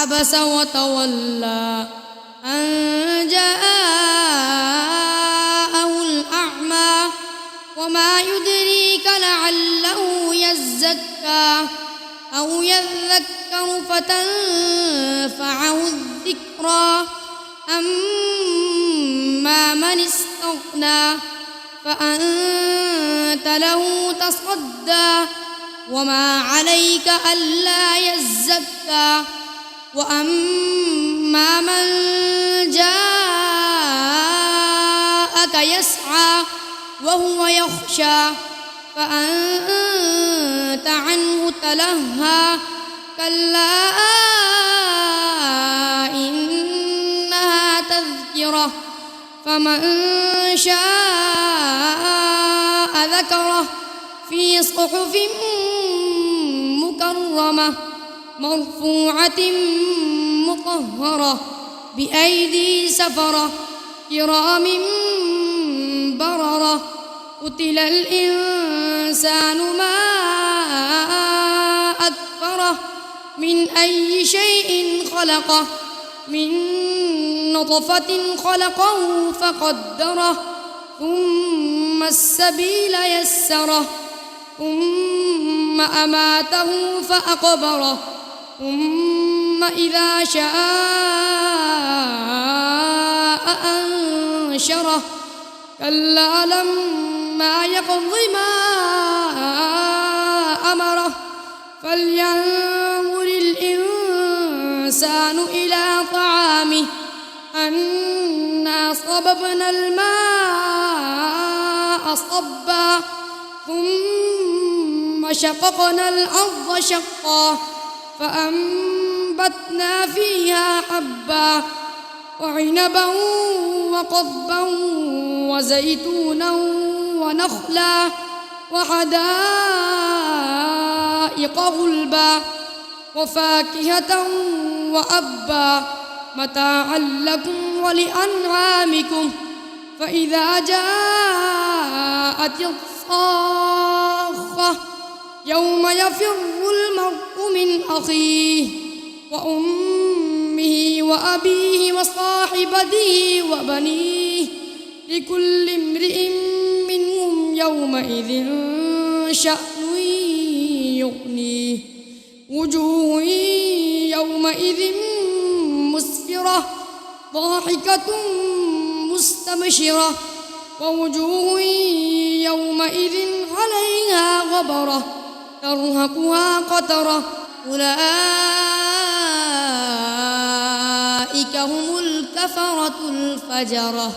عبس وتولى أن جاءه الأعمى وما يدريك لعله يزكى أو يذكر فتنفعه الذكرى أما من استغنى فأنت له تصدى وما عليك ألا يزكى وأما من جاءك يسعى وهو يخشى فأنت عنه تلهى كلا إنها تذكرة فمن شاء ذكره في صحف مكرمة مرفوعة مطهرة بأيدي سفرة كرام بررة قتل الإنسان ما أكفره من أي شيء خلقه من نطفة خلقه فقدره ثم السبيل يسره ثم أماته فأقبره ثم إذا شاء أنشره كلا لما يقض ما أمره فلينظر الإنسان إلى طعامه أنا صببنا الماء صبا ثم شققنا الأرض شقا فأنبتنا فيها حبا وعنبا وقضبا وزيتونا ونخلا وحدائق غلبا وفاكهة وأبا متاعا لكم ولأنعامكم فإذا جاءت الصاخة يوم يفر المرء من أخيه وأمه وأبيه وصاحبته وبنيه لكل امرئ منهم يومئذ شأن يغنيه وجوه يومئذ مسفرة ضاحكة مستبشرة ووجوه يومئذ عليها غبرة ترهقها قترة أولئك هم الكفرة الفجرة.